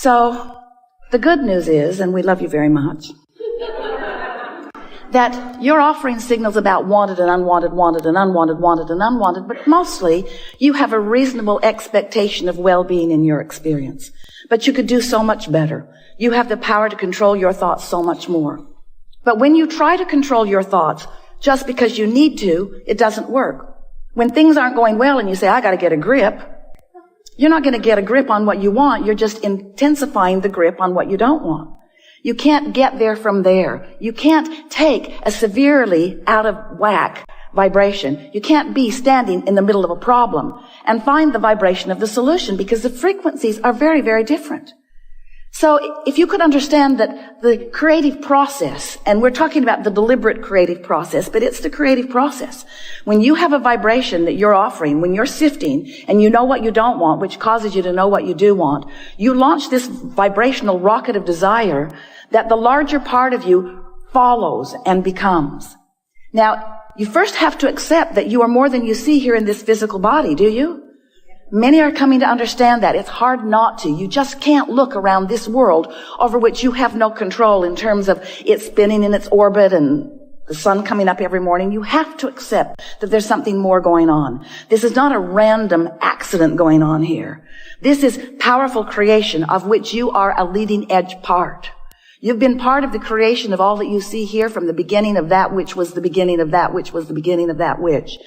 So the good news is, and we love you very much, that you're offering signals about wanted and unwanted, wanted and unwanted, wanted and unwanted, but mostly you have a reasonable expectation of well-being in your experience. But you could do so much better. You have the power to control your thoughts so much more. But when you try to control your thoughts just because you need to, it doesn't work. When things aren't going well and you say, I got to get a grip, you're not going to get a grip on what you want. You're just intensifying the grip on what you don't want. You can't get there from there. You can't take a severely out of whack vibration. You can't be standing in the middle of a problem and find the vibration of the solution, because the frequencies are very, very different. So if you could understand that the creative process, and we're talking about the deliberate creative process, but it's the creative process. When you have a vibration that you're offering, when you're sifting and you know what you don't want, which causes you to know what you do want, you launch this vibrational rocket of desire that the larger part of you follows and becomes. Now, you first have to accept that you are more than you see here in this physical body, do you? Many are coming to understand that. It's hard not to. You just can't look around this world over which you have no control in terms of it spinning in its orbit and the sun coming up every morning. You have to accept that there's something more going on. This is not a random accident going on here. This is powerful creation of which you are a leading edge part. You've been part of the creation of all that you see here from the beginning of that which was the beginning of that which was the beginning of that which.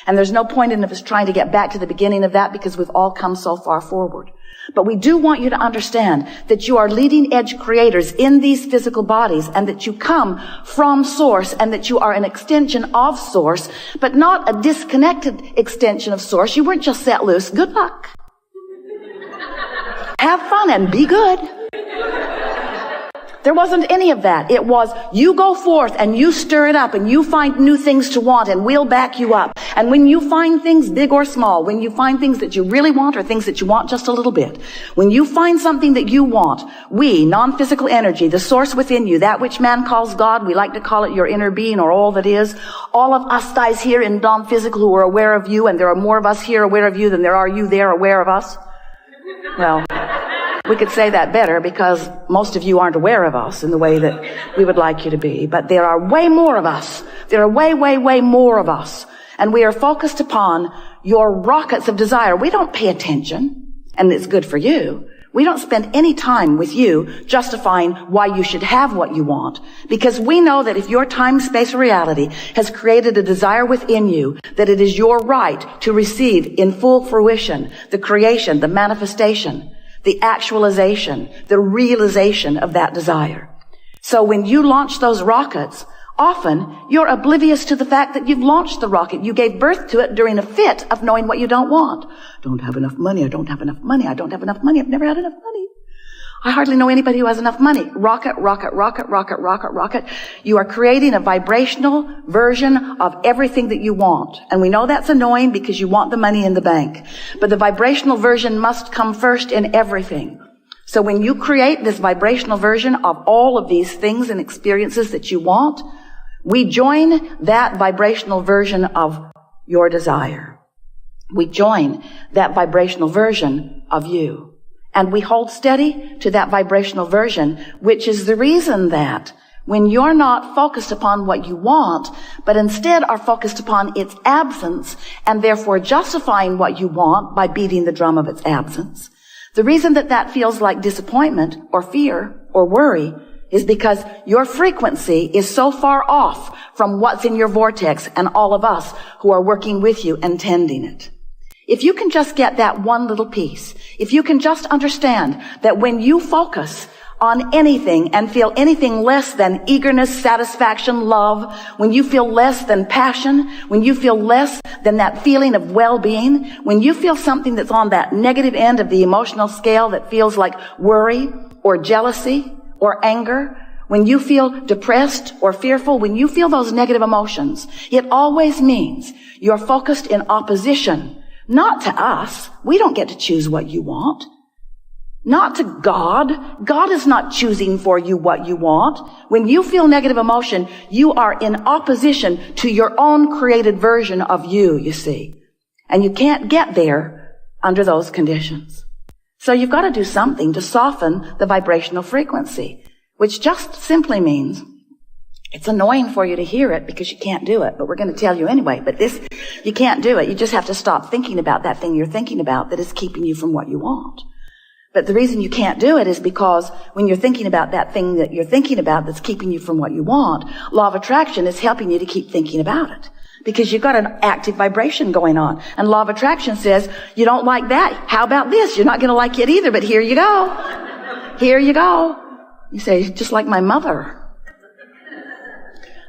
And there's no point in us trying to get back to the beginning of that, because we've all come so far forward. But we do want you to understand that you are leading edge creators in these physical bodies, and that you come from Source, and that you are an extension of Source, but not a disconnected extension of Source. You weren't just set loose. Good luck. Have fun and be good. There wasn't any of that. It was, you go forth and you stir it up and you find new things to want, and we'll back you up. And when you find things big or small, when you find things that you really want or things that you want just a little bit, when you find something that you want, we, non-physical energy, the source within you, that which man calls God, we like to call it your inner being or all that is, all of us guys here in non-physical who are aware of you, and there are more of us here aware of you than there are you there aware of us. Well, we could say that better, because most of you aren't aware of us in the way that we would like you to be. But there are way more of us. There are way, way, way more of us. And we are focused upon your rockets of desire. We don't pay attention, and it's good for you. We don't spend any time with you justifying why you should have what you want, because we know that if your time, space, or reality has created a desire within you, that it is your right to receive in full fruition the creation, the manifestation, the actualization, the realization of that desire. So when you launch those rockets, often you're oblivious to the fact that you've launched the rocket. You gave birth to it during a fit of knowing what you don't want. Don't have enough money. I don't have enough money. I don't have enough money. I've never had enough money. I hardly know anybody who has enough money. Rocket, rocket, rocket, rocket, rocket, rocket. You are creating a vibrational version of everything that you want. And we know that's annoying because you want the money in the bank. But the vibrational version must come first in everything. So when you create this vibrational version of all of these things and experiences that you want, we join that vibrational version of your desire. We join that vibrational version of you. And we hold steady to that vibrational version, which is the reason that when you're not focused upon what you want, but instead are focused upon its absence, and therefore justifying what you want by beating the drum of its absence, the reason that that feels like disappointment or fear or worry is because your frequency is so far off from what's in your vortex and all of us who are working with you and tending it. If you can just get that one little piece, if you can just understand that when you focus on anything and feel anything less than eagerness, satisfaction, love, when you feel less than passion, when you feel less than that feeling of well-being, when you feel something that's on that negative end of the emotional scale that feels like worry or jealousy or anger, when you feel depressed or fearful, when you feel those negative emotions, it always means you're focused in opposition. Not to us. We don't get to choose what you want. Not to God. God is not choosing for you what you want. When you feel negative emotion, you are in opposition to your own created version of you see. And you can't get there under those conditions. So you've got to do something to soften the vibrational frequency, which just simply means it's annoying for you to hear it because you can't do it, but we're going to tell you anyway. But you can't do it. You just have to stop thinking about that thing you're thinking about that is keeping you from what you want. But the reason you can't do it is because when you're thinking about that thing that you're thinking about that's keeping you from what you want, law of attraction is helping you to keep thinking about it. Because you've got an active vibration going on. And law of attraction says, you don't like that. How about this? You're not going to like it either, but here you go. Here you go. You say, just like my mother.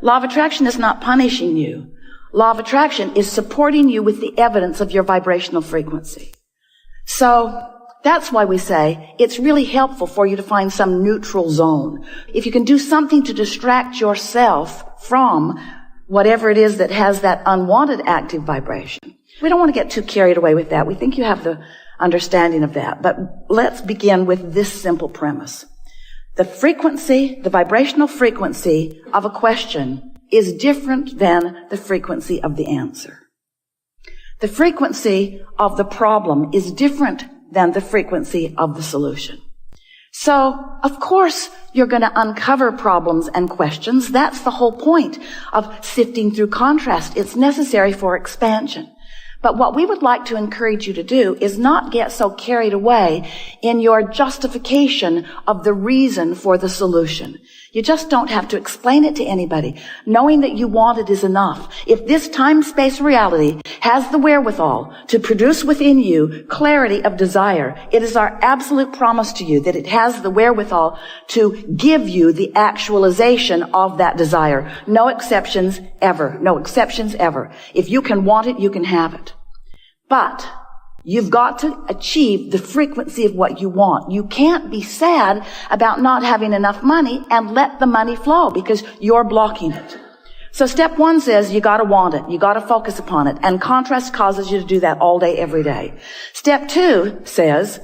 Law of attraction is not punishing you. Law of attraction is supporting you with the evidence of your vibrational frequency. So that's why we say it's really helpful for you to find some neutral zone. If you can do something to distract yourself from whatever it is that has that unwanted active vibration. We don't want to get too carried away with that. We think you have the understanding of that. But let's begin with this simple premise. The frequency, the vibrational frequency of a question is different than the frequency of the answer. The frequency of the problem is different than the frequency of the solution. So, of course, you're going to uncover problems and questions. That's the whole point of sifting through contrast. It's necessary for expansion. But what we would like to encourage you to do is not get so carried away in your justification of the reason for the solution. You just don't have to explain it to anybody. Knowing that you want it is enough. If this time-space reality has the wherewithal to produce within you clarity of desire, it is our absolute promise to you that it has the wherewithal to give you the actualization of that desire. No exceptions ever. No exceptions ever. If you can want it, you can have it. But you've got to achieve the frequency of what you want. You can't be sad about not having enough money and let the money flow because you're blocking it. So step one says you got to want it. You got to focus upon it. And contrast causes you to do that all day, every day. Step two says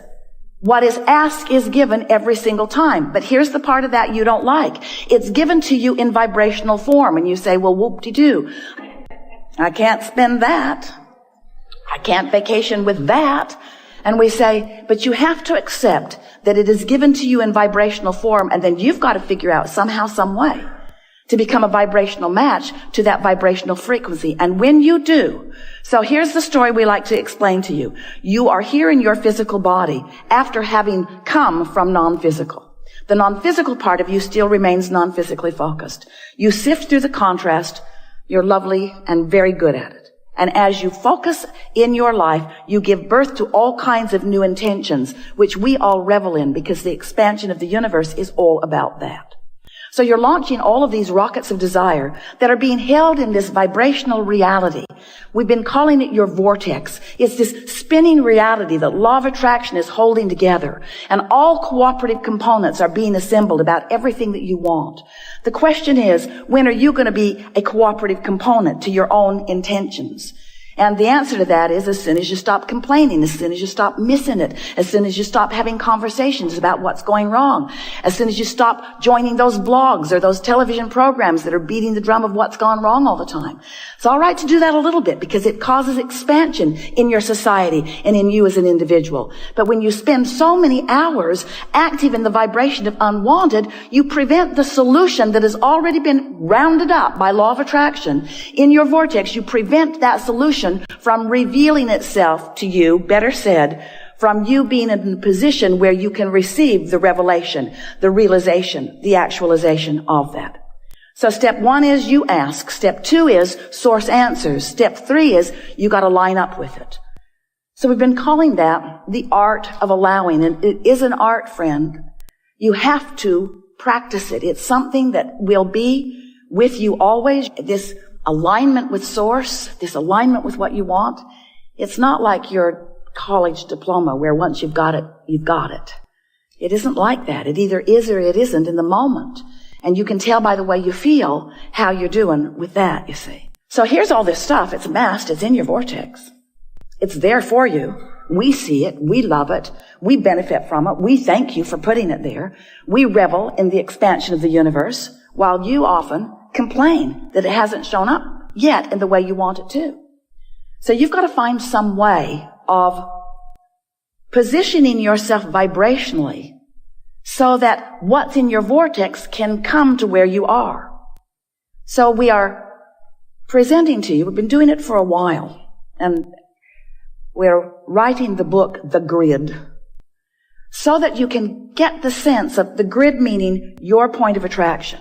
what is asked is given every single time. But here's the part of that you don't like. It's given to you in vibrational form. And you say, well, whoop-de-doo. I can't spend that. I can't vacation with that. And we say, but you have to accept that it is given to you in vibrational form, and then you've got to figure out somehow, some way to become a vibrational match to that vibrational frequency. And when you do, so here's the story we like to explain to you. You are here in your physical body after having come from non-physical. The non-physical part of you still remains non-physically focused. You sift through the contrast. You're lovely and very good at it. And as you focus in your life, you give birth to all kinds of new intentions, which we all revel in because the expansion of the universe is all about that. So you're launching all of these rockets of desire that are being held in this vibrational reality. We've been calling it your vortex. It's this spinning reality that law of attraction is holding together. And all cooperative components are being assembled about everything that you want. The question is, when are you going to be a cooperative component to your own intentions? And the answer to that is as soon as you stop complaining, as soon as you stop missing it, as soon as you stop having conversations about what's going wrong, as soon as you stop joining those blogs or those television programs that are beating the drum of what's gone wrong all the time. It's all right to do that a little bit because it causes expansion in your society and in you as an individual. But when you spend so many hours active in the vibration of unwanted, you prevent the solution that has already been rounded up by law of attraction in your vortex. You prevent that solution from revealing itself to you, better said, from you being in a position where you can receive the revelation, the realization, the actualization of that. So step one is you ask. Step two is source answers. Step three is you got to line up with it. So we've been calling that the art of allowing. And it is an art, friend. You have to practice it. It's something that will be with you always. This alignment with source, this alignment with what you want. It's not like your college diploma where once you've got it, you've got it. It isn't like that. It either is or it isn't in the moment. And you can tell by the way you feel how you're doing with that, you see. So here's all this stuff. It's amassed. It's in your vortex. It's there for you. We see it. We love it. We benefit from it. We thank you for putting it there. We revel in the expansion of the universe while you often complain that it hasn't shown up yet in the way you want it to. So you've got to find some way of positioning yourself vibrationally so that what's in your vortex can come to where you are. So we are presenting to you, we've been doing it for a while, and we're writing the book, The Grid, so that you can get the sense of the grid meaning your point of attraction.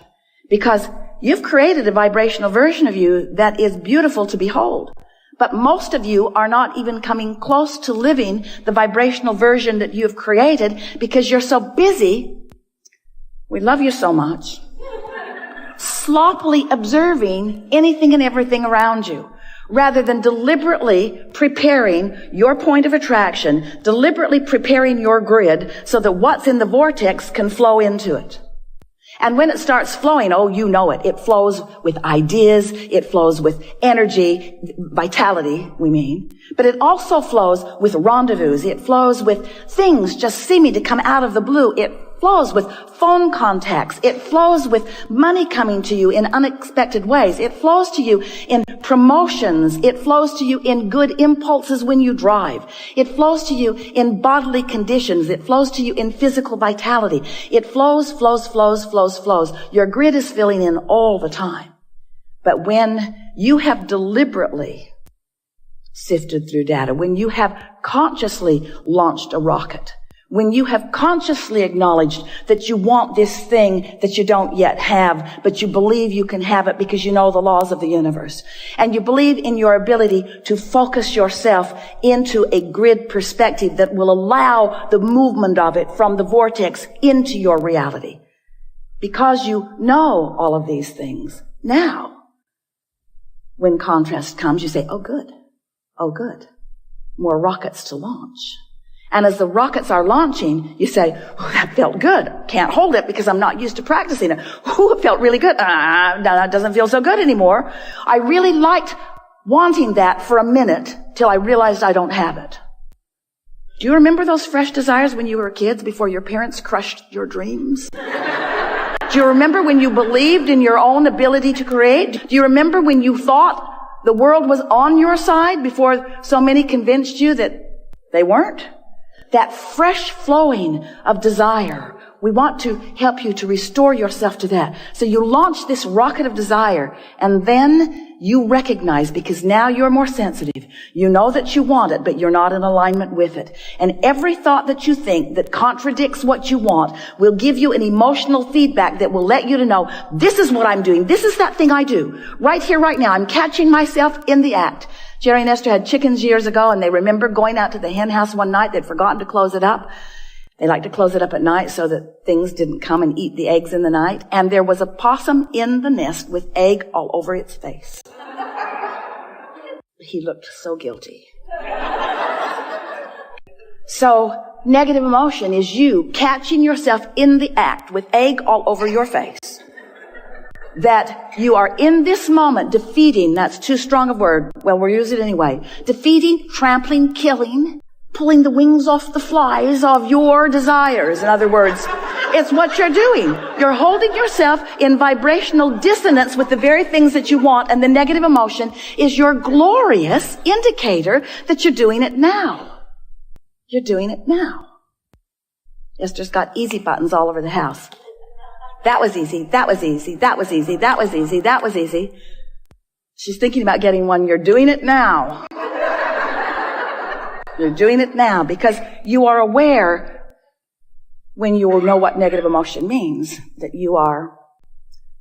Because you've created a vibrational version of you that is beautiful to behold. But most of you are not even coming close to living the vibrational version that you've created because you're so busy, we love you so much, sloppily observing anything and everything around you, rather than deliberately preparing your point of attraction, deliberately preparing your grid so that what's in the vortex can flow into it. And when it starts flowing, oh, you know it. It flows with ideas. It flows with energy, vitality, we mean. But it also flows with rendezvous. It flows with things just seeming to come out of the blue. It flows with phone contacts. It flows with money coming to you in unexpected ways. It flows to you in promotions. It flows to you in good impulses when you drive. It flows to you in bodily conditions. It flows to you in physical vitality. It flows. Your grid is filling in all the time. But when you have deliberately sifted through data, when you have consciously launched a rocket, when you have consciously acknowledged that you want this thing that you don't yet have, but you believe you can have it because you know the laws of the universe, and you believe in your ability to focus yourself into a grid perspective that will allow the movement of it from the vortex into your reality. Because you know all of these things, now, when contrast comes, you say, oh good, more rockets to launch. And as the rockets are launching, you say, oh, that felt good. Can't hold it because I'm not used to practicing it. Oh, it felt really good. No, that doesn't feel so good anymore. I really liked wanting that for a minute till I realized I don't have it. Do you remember those fresh desires when you were kids before your parents crushed your dreams? Do you remember when you believed in your own ability to create? Do you remember when you thought the world was on your side before so many convinced you that they weren't? That fresh flowing of desire. We want to help you to restore yourself to that. So you launch this rocket of desire, and then you recognize, because now you're more sensitive. You know that you want it, but you're not in alignment with it. And every thought that you think that contradicts what you want will give you an emotional feedback that will let you to know, this is what I'm doing. This is that thing I do. Right here, right now. I'm catching myself in the act. Jerry and Esther had chickens years ago, and they remember going out to the hen house one night. They'd forgotten to close it up. They liked to close it up at night so that things didn't come and eat the eggs in the night. And there was a possum in the nest with egg all over its face. He looked so guilty. So negative emotion is you catching yourself in the act with egg all over your face. That you are in this moment defeating, that's too strong a word, well, we'll use it anyway, defeating, trampling, killing, pulling the wings off the flies of your desires. In other words, it's what you're doing. You're holding yourself in vibrational dissonance with the very things that you want, and the negative emotion is your glorious indicator that you're doing it now. You're doing it now. Esther's got easy buttons all over the house. That was easy. That was easy. That was easy. That was easy. That was easy. She's thinking about getting one. You're doing it now. You're doing it now because you are aware when you will know what negative emotion means, that you are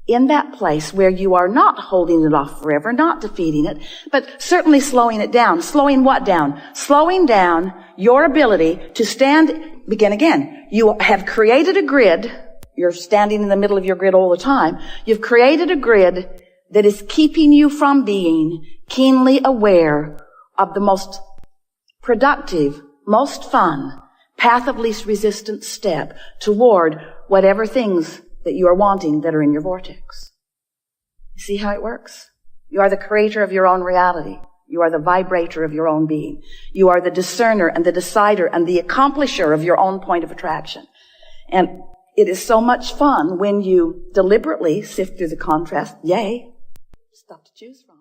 in that place where you are not holding it off forever, not defeating it, but certainly slowing it down. Slowing what down? Slowing down your ability to stand, begin again. You have created a grid. You're standing in the middle of your grid all the time. You've created a grid that is keeping you from being keenly aware of the most productive, most fun, path of least resistance step toward whatever things that you are wanting that are in your vortex. You see how it works? You are the creator of your own reality. You are the vibrator of your own being. You are the discerner and the decider and the accomplisher of your own point of attraction. And it is so much fun when you deliberately sift through the contrast. Yay. Stuff to choose from.